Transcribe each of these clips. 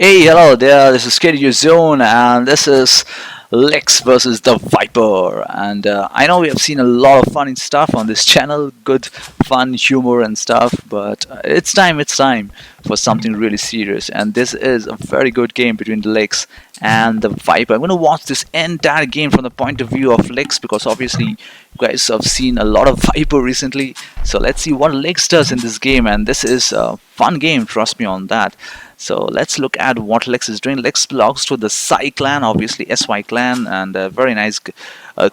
Hey, hello there. This is ktgozone, and this is Lyx versus the Viper. And I know we have seen a lot of funny stuff on this channel, good fun, humor, and stuff. But it's time for something really serious. And this is a very good game between the Lyx and the Viper. I'm going to watch this entire game from the point of view of Lyx because obviously you guys have seen a lot of Viper recently. So let's see what Lyx does in this game. And this is a fun game, trust me on that. So let's look at what Lyx is doing. Lyx belongs to the Psy clan, obviously SY clan, and a very nice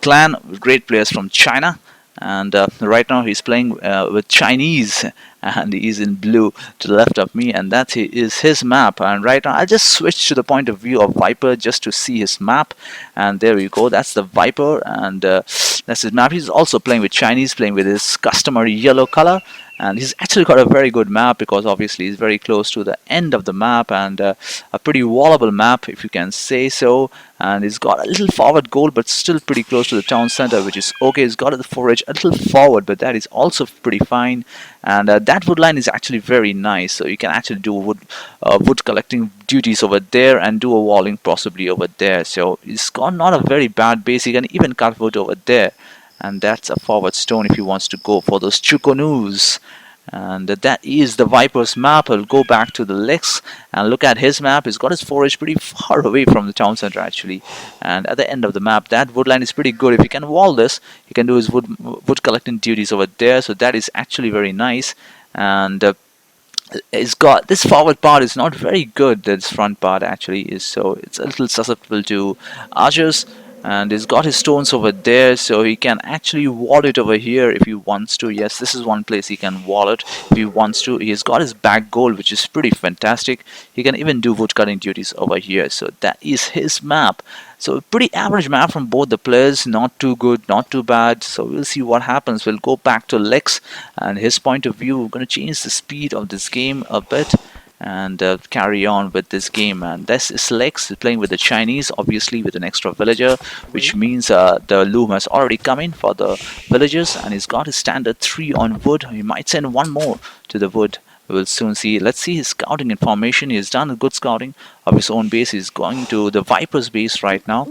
clan with great players from China. And right now he's playing with Chinese, and he's in blue to the left of me, and that is his map. And right now I just switched to the point of view of Viper just to see his map, and there we go. That's the Viper, and that's his map. He's also playing with Chinese, playing with his customary yellow color. And he's actually got a very good map because obviously he's very close to the end of the map, and a pretty wallable map if you can say so. And he's got a little forward goal but still pretty close to the town center, which is okay. He's got the forage a little forward, but that is also pretty fine. And that wood line is actually very nice, so you can actually do wood collecting duties over there and do a walling possibly over there. So he's got not a very bad base. He can even cut wood over there, and that's a forward stone if he wants to go for those chukonus. And that is the Viper's map. I'll go back to the Lyx and look at his map. He's got his forage pretty far away from the town center actually, and at the end of the map that woodline is pretty good. If he can wall this, he can do his wood collecting duties over there, so that is actually very nice. And it's got this forward part is not very good. This front part actually is, so it's a little susceptible to archers. And he's got his stones over there, so he can actually wall it over here if he wants to. Yes, this is one place he can wall it if he wants to. He's got his back goal, which is pretty fantastic. He can even do wood cutting duties over here, so that is his map. So pretty average map from both the players, not too good, not too bad. So we'll see what happens. We'll go back to Lyx and his point of view. We're going to change the speed of this game a bit and carry on with this game. And this is Lyx playing with the Chinese, obviously with an extra villager, which means the loom has already come in for the villagers, and he's got his standard 3 on wood. He might send one more to the wood. We will soon see. Let's see his scouting information. He's done a good scouting of his own base. He's going to the Viper's base right now,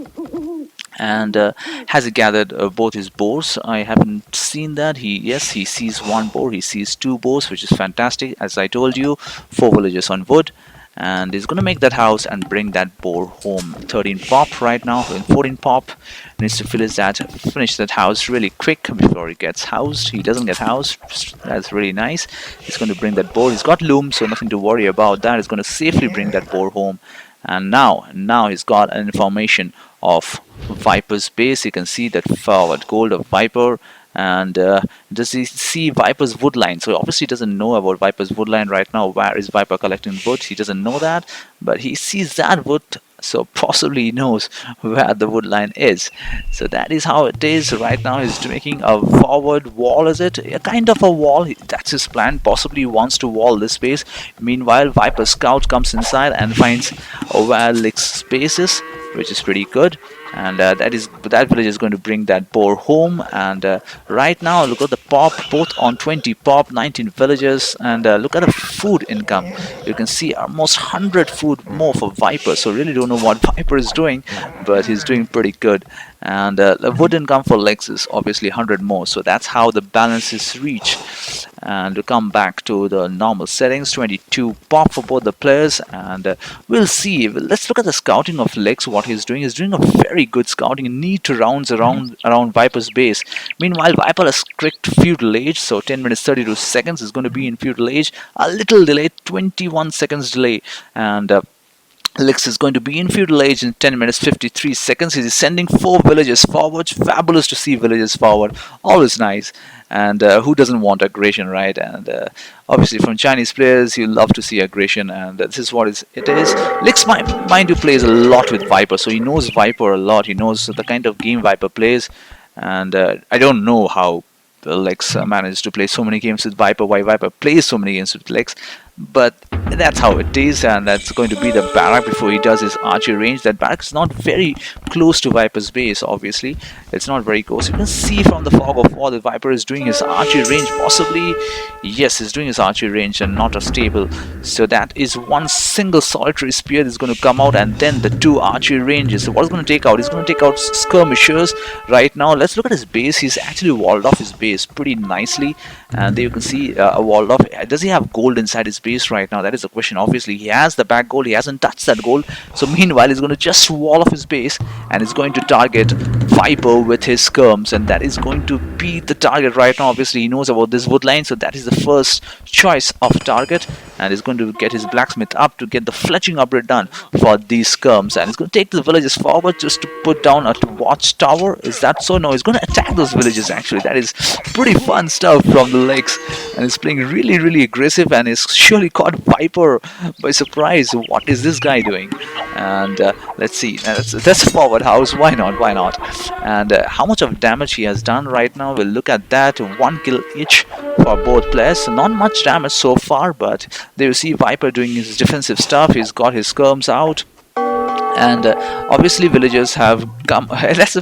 and has he gathered both his boars? I haven't seen that. Yes, he sees one boar, he sees 2 boars, which is fantastic. As I told you, 4 villagers on wood, and he's going to make that house and bring that boar home. 13 pop right now, and 14 pop. Needs to finish that house really quick before he gets housed. He doesn't get housed. That's really nice. He's going to bring that boar. He's got loom, so nothing to worry about that. He's going to safely bring that boar home. And now he's got an information of Viper's base. You can see that forward gold of Viper. And does he see Viper's wood line? So obviously he doesn't know about Viper's wood line right now. Where is Viper collecting wood? He doesn't know that, but he sees that wood, so possibly he knows where the wood line is. So that is how it is right now. He's making a forward wall. Is it a kind of a wall? That's his plan. Possibly he wants to wall this space. Meanwhile, Viper scout comes inside and finds where Lyx's space is, which is pretty good. And that village is going to bring that boar home. And right now look at the pop, both on 20 pop, 19 villages. And look at the food income. You can see almost 100 food more for Viper. So really don't know what Viper is doing, but he's doing pretty good. And the wood income for Lyx is obviously 100 more, so that's how the balance is reached. And to come back to the normal settings, 22 pop for both the players. And we'll see. Let's look at the scouting of Lyx. What he's doing a very good scouting, neat to rounds around Viper's base. Meanwhile, Viper has clicked feudal age, so 10 minutes 32 seconds is going to be in feudal age. A little delay, 21 seconds delay. And Lyx is going to be in feudal age in 10 minutes 53 seconds. He's sending 4 villagers forward. Fabulous to see villagers forward. Always nice. And who doesn't want aggression, right? And obviously from Chinese players, you love to see aggression, and this is what it is. Lyx, mind you, plays a lot with Viper, so he knows Viper a lot. He knows the kind of game Viper plays. And I don't know how Lyx managed to play so many games with Viper, why Viper plays so many games with Lyx. but that's how it is, and that's going to be the barrack before he does his archery range. That barrack is not very close to Viper's base. Obviously it's not very close. You can see from the fog of war that Viper is doing his archery range, possibly. Yes, he's doing his archery range and not a stable. So that is one single solitary spear that's going to come out, and then the two archery ranges. So what is going to take out? He's going to take out skirmishers right now. Let's look at his base. He's actually walled off his base pretty nicely, and there you can see a walled off. Does he have gold inside his base right now? That is the question. Obviously he has the back gold, he hasn't touched that gold. So meanwhile he's going to just wall off his base, and he's going to target Viper with his skirms, and that is going to be the target right now. Obviously he knows about this wood line, so that is the first choice of target, and he's going to get his blacksmith up to get the fletching upgrade done for these skirms, and he's going to take the villages forward just to put down a watchtower. Is that so? No, he's going to attack those villages. Actually, that is pretty fun stuff from the Lyx, and he's playing really aggressive, and he's surely caught Viper by surprise. What is this guy doing? And let's see. That's a forward house. Why not? Why not? And how much of damage he has done right now? We'll look at that. 1 kill each for both players. So not much damage so far, but there you see Viper doing his defensive stuff. He's got his skirms out, and obviously villagers have come. That's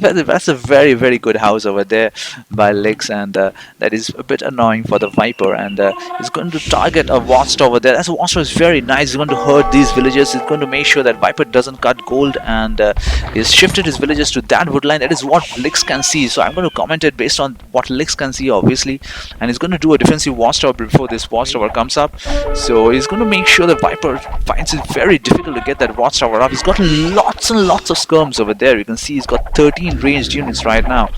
a very good house over there by Lyx, and that is a bit annoying for the Viper, and he's going to target a watchtower there. That's a watchtower is very nice. He's going to hurt these villagers. He's going to make sure that Viper doesn't cut gold, and he's shifted his villagers to that woodline. That is what Lyx can see, so I'm going to comment it based on what Lyx can see, obviously, and he's going to do a defensive watchtower before this watchtower comes up. So he's going to make sure that Viper finds it very difficult to get that watchtower up. He's got lots and lots of skirms over there. You can see he's got 13 ranged units right now,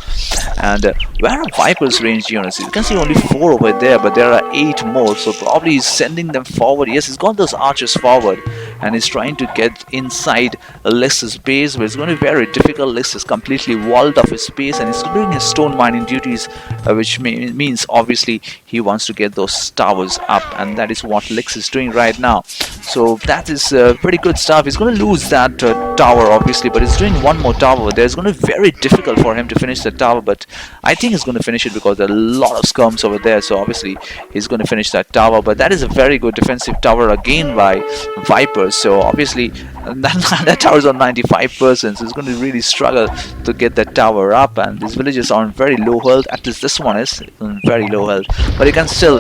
and where are Viper's ranged units? You can see only 4 over there, but there are 8 more, so probably he's sending them forward. Yes, he's got those archers forward, and he's trying to get inside Lyx's base, but it's going to be very difficult. Lyx is completely walled off his base, and he's doing his stone mining duties, which means obviously he wants to get those towers up, and that is what Lyx is doing right now. So that is pretty good stuff. He's going to lose that tower obviously, but he's doing one more tower there. It's going to be very difficult for him to finish the tower, but I think he's going to finish it because there are a lot of skirms over there, so obviously he's going to finish that tower. But that is a very good defensive tower again by Viper, so obviously that tower is on 95%, so he's going to really struggle to get that tower up, and these villages are on very low health. At least this one is on very low health, but he can still.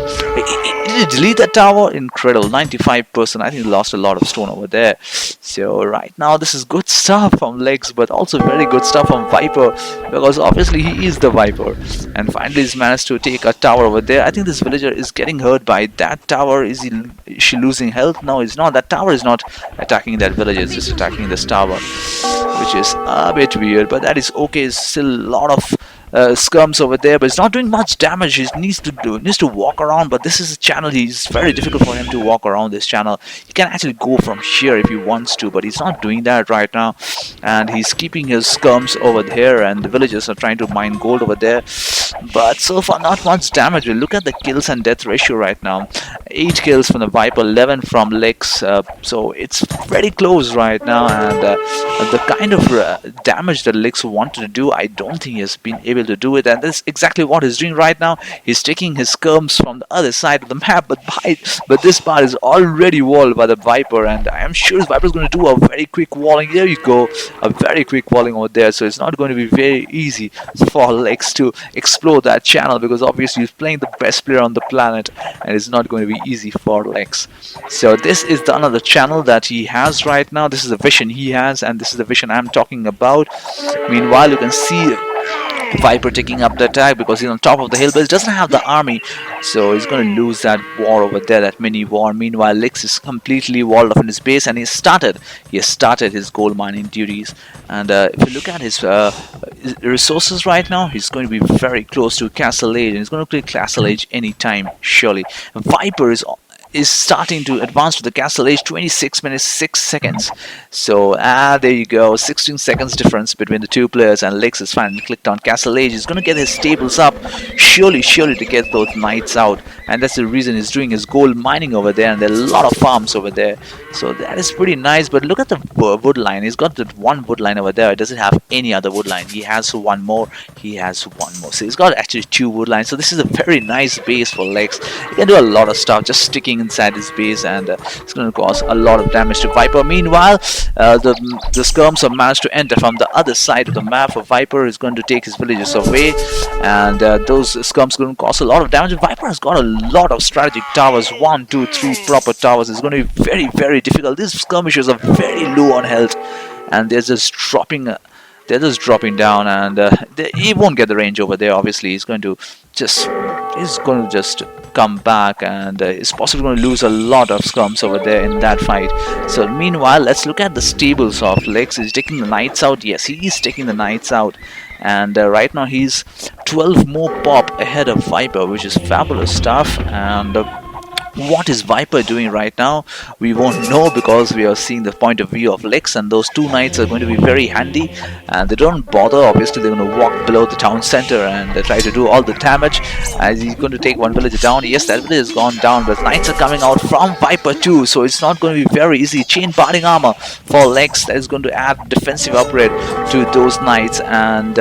Did he delete that tower? Incredible, 95%. I think he lost a lot of stone over there. So right now this is good stuff from Lyx, but also very good stuff from Viper, because obviously he is the Viper, and finally he's managed to take a tower over there. I think this villager is getting hurt by that tower. Is she losing health? No, it's not. That tower is not attacking that villager, it's just attacking this tower, which is a bit weird, but that is okay. It's still a lot of skirms over there, but it's not doing much damage. He needs to walk around, but this is a channel. It's very difficult for him to walk around this channel. He can actually go from here if he wants to, but he's not doing that right now, and he's keeping his skirms over there, and the villagers are trying to mine gold over there, but so far not much damage. We'll look at the kills and death ratio right now. 8 kills from the Viper, 11 from Lyx, so it's very close right now, and the kind of damage that Lyx wanted to do, I don't think he has been able to do it, and that's exactly what he's doing right now. He's taking his skirms from the other side of the map, but this part is already walled by the Viper, and I am sure this Viper is going to do a very quick walling. There you go, a very quick walling over there, so it's not going to be very easy for Lyx to explore that channel, because obviously he's playing the best player on the planet, and it's not going to be easy for Lyx. So this is the another channel that he has right now. This is the vision he has, and this is the vision I'm talking about. Meanwhile, you can see Viper taking up the attack because he's on top of the hill, but he doesn't have the army, so he's going to lose that war over there, that mini war. Meanwhile, Lyx is completely walled off in his base, and he has started his gold mining duties. And if you look at his resources right now, he's going to be very close to Castle Age, and he's going to play Castle Age anytime, surely. Viper is starting to advance to the Castle Age, 26 minutes 6 seconds. So there you go, 16 seconds difference between the two players, and Lyx is finally clicked on Castle Age. He's going to get his stables up, surely to get those knights out, and that's the reason he's doing his gold mining over there, and there are a lot of farms over there, so that is pretty nice. But look at the wood line. He's got that one wood line over there. It doesn't have any other wood line. He has one more, so he's got actually 2 wood lines. So this is a very nice base for Lyx. He can do a lot of stuff just sticking inside his base, and it's going to cause a lot of damage to Viper. Meanwhile, the skirms have managed to enter from the other side of the map. For Viper is going to take his villages away, and those skirms are going to cause a lot of damage. Viper has got a lot of strategic towers, 1, 2, 3 proper towers. It's going to be very, very difficult. These skirmishers are very low on health, and they're just dropping. They're just dropping down, and he won't get the range over there. Obviously, he's going to just come back, and he's possibly going to lose a lot of scrums over there in that fight. So meanwhile, let's look at the stables of Lyx. Is he taking the knights out? Yes, he is taking the knights out, and right now he's 12 more pop ahead of Viper, which is fabulous stuff. And what is Viper doing right now? We won't know, because we are seeing the point of view of Lyx, and those 2 knights are going to be very handy, and they don't bother. Obviously, they're going to walk below the town center and they try to do all the damage, as he's going to take one village down. Yes, that village has gone down, but knights are coming out from Viper too, so it's not going to be very easy. Chain parting armor for Lyx, that is going to add defensive upgrade to those knights, and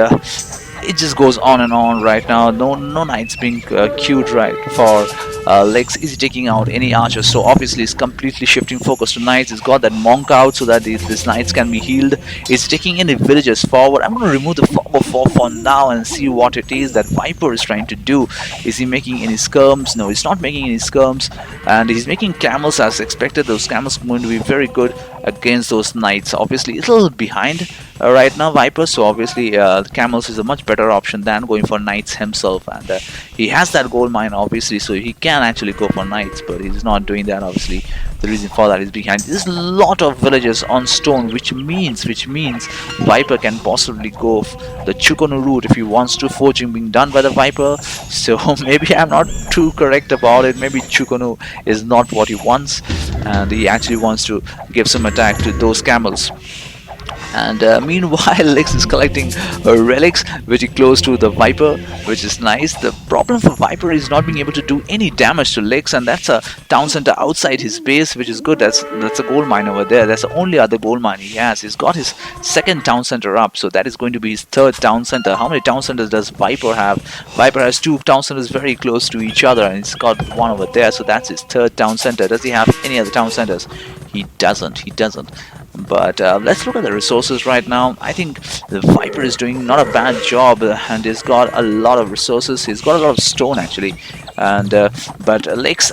it just goes on and on right now. No knights being queued right for Lyx. Is he taking out any archers? So obviously he's completely shifting focus to knights. He's got that monk out so that these knights can be healed. He's taking any villagers forward. I'm going to remove the forward for now and see what it is that Viper is trying to do. Is he making any skirms? No, he's not making any skirms, and he's making camels as expected. Those camels are going to be very good against those knights. Obviously it's a little behind right now, Viper, so obviously camels is a much better option than going for knights himself, and he has that gold mine obviously, so he can actually go for knights, but he's not doing that. Obviously the reason for that is behind. There's a lot of villages on stone, which means Viper can possibly go the Chukonu route if he wants to. Forging being done by the Viper, so maybe I'm not too correct about it. Maybe Chukonu is not what he wants, and he actually wants to give some attack to those camels. And meanwhile, Lyx is collecting relics very close to the Viper, which is nice. The problem for Viper is not being able to do any damage to Lyx, and that's a town center outside his base, which is good. That's a gold mine over there. That's the only other gold mine he has. He's got his 2nd town center up, so that is going to be his 3rd town center. How many town centers does Viper have? Viper has 2 town centers very close to each other, and he's got one over there, so that's his 3rd town center. Does he have any other town centers? He doesn't. But let's look at the resources right now. I think the Viper is doing not a bad job, and he's got a lot of resources. He's got a lot of stone actually, and but Lyx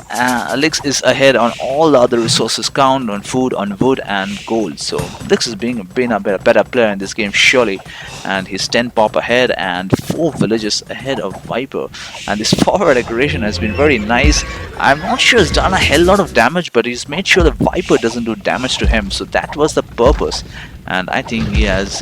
is ahead on all the other resources count, on food, on wood, and gold. So Lyx is been a better player in this game surely, and he's 10 pop ahead and 4 villages ahead of Viper. And this forward aggression has been very nice. I'm not sure he's done a hell lot of damage, but he's made sure the Viper doesn't do damage to him. So that was the purpose, and I think he has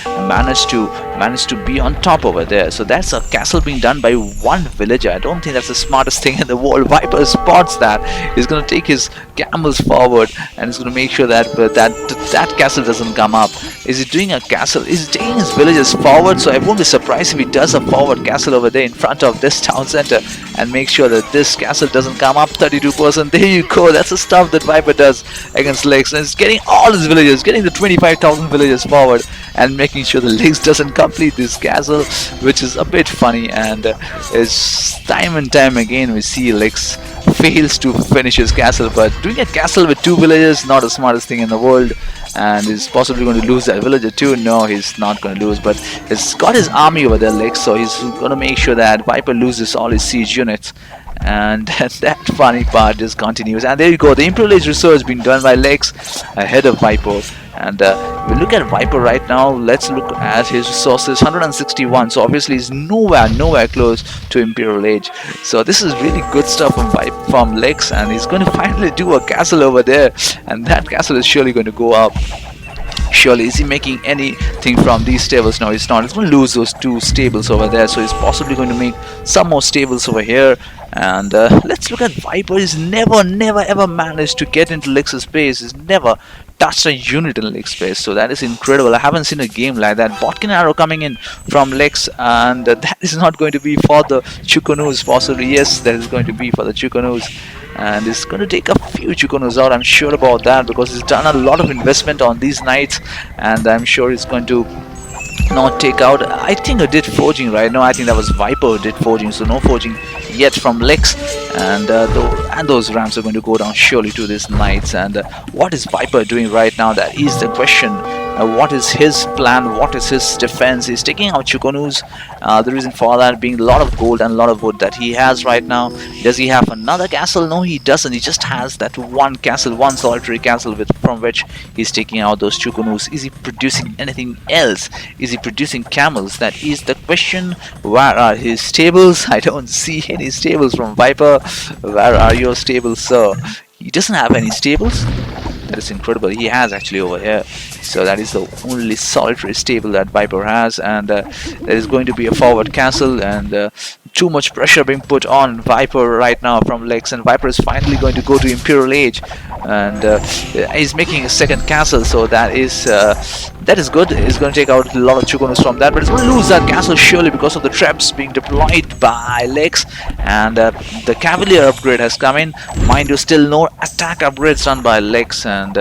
managed to be on top over there. So that's a castle being done by 1 villager. I don't think that's the smartest thing in the world. Viper spots that. He's going to take his camels forward, and he's going to make sure that that castle doesn't come up. Is he doing a castle? Is he taking his villagers forward? So I won't be surprised if he does a forward castle over there in front of this town center and make sure that this castle doesn't come up. 32%. There you go. That's the stuff that Viper does against Lyx, and he's getting all his villagers, getting the 25,000 villagers forward, and making sure the Lyx doesn't complete this castle, which is a bit funny. And it's time and time again we see Lyx fails to finish his castle, but doing a castle with 2 villagers, not the smartest thing in the world. And he's possibly going to lose that villager too. No, he's not going to lose, but he's got his army over there, Lyx, so he's going to make sure that Viper loses all his siege units. And that funny part just continues. And there you go, the Imperial Age research being done by Lyx ahead of Viper. And we look at Viper right now. Let's look at his resources. 161, so obviously he's nowhere close to Imperial Age. So this is really good stuff from Lyx, and he's going to finally do a castle over there, and that castle is surely going to go up. Surely, is he making anything from these stables? No, he's not. He's going to lose those 2 stables over there, so he's possibly going to make some more stables over here. And let's look at Viper. He's never ever managed to get into Lyx's base. He's never touched a unit in Lyx's base, so that is incredible. I haven't seen a game like that. Botkin arrow coming in from Lyx, and that is not going to be for the Chukonus possibly. Yes, that is going to be for the Chukonus, and it's going to take a few Chukonus out. I'm sure about that, because he's done a lot of investment on these knights, and I'm sure he's going to not take out. I think I did forging, right? No, I think that was Viper who did forging, so no forging yet from Lyx. And those ramps are going to go down surely to these knights. And what is Viper doing right now? That is the question. What is his plan? What is his defense? He's taking out Chukonus. The reason for that being a lot of gold and a lot of wood that he has right now. Does he have another castle? No, he doesn't. He just has that one castle, one solitary castle from which he's taking out those Chukonus. Is he producing anything else? Is he producing camels? That is the question. Where are his stables? I don't see any stables from Viper. Where are your stables, sir? He doesn't have any stables. That is incredible. He has actually over here. So that is the only solitary stable that Viper has, and there is going to be a forward castle, and too much pressure being put on Viper right now from Lyx, and Viper is finally going to go to Imperial Age, and he's making a second castle, so that is good. He's going to take out a lot of Chukonus from that, but he's going to lose that castle surely because of the traps being deployed by Lyx, and the Cavalier upgrade has come in. Mind you, still no attack upgrades done by Lyx, and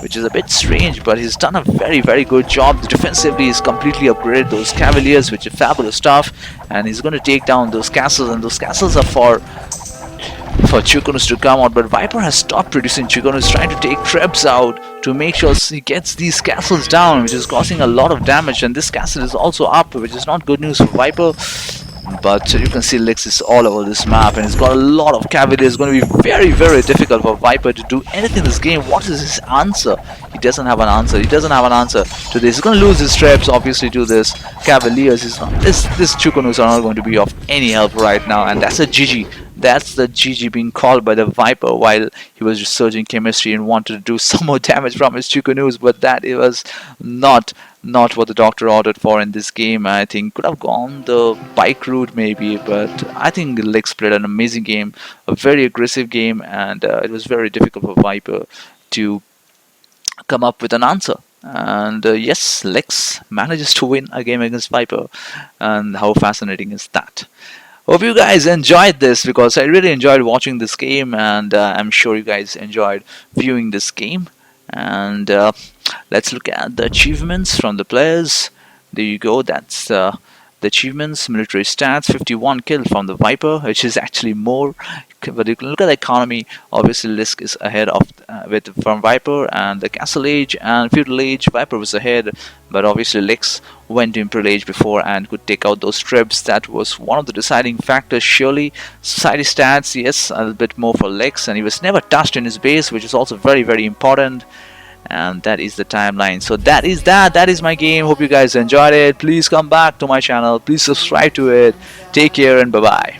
which is a bit strange, but he's done a very good job. Defensively, he's completely upgraded those Cavaliers, which is fabulous stuff, and he's going to take down those castles, and those castles are for Chukonus to come out. But Viper has stopped producing Chukonus, trying to take Trebs out to make sure he gets these castles down, which is causing a lot of damage, and this castle is also up, which is not good news for Viper. But you can see Lyx is all over this map, and he's got a lot of Cavaliers. It's going to be very difficult for Viper to do anything in this game. What is his answer? He doesn't have an answer. He doesn't have an answer to this. He's going to lose his traps, obviously, to this Cavaliers. This Chukonus are not going to be of any help right now, and that's a GG. That's the GG being called by the Viper while he was researching chemistry and wanted to do some more damage from his Chukonus, but that it was not what the doctor ordered for in this game. I think could have gone the bike route maybe, but I think Lyx played an amazing game, a very aggressive game, and it was very difficult for Viper to come up with an answer. And yes, Lyx manages to win a game against Viper, and how fascinating is that? Hope you guys enjoyed this, because I really enjoyed watching this game, and I'm sure you guys enjoyed viewing this game. And let's look at the achievements from the players. There you go. That's the achievements. Military stats: 51 kill from the Viper, which is actually more. But you can look at the economy. Obviously, Lyx is ahead of from Viper, and the Castle Age and Feudal Age, Viper was ahead. But obviously, Lyx went to Imperial Age before and could take out those trebs. That was one of the deciding factors. Surely, society stats, yes, a little bit more for Lyx, and he was never touched in his base, which is also very important. And that is the timeline. So that is my game. Hope you guys enjoyed it. Please come back to my channel. Please subscribe to it. Take care and bye bye.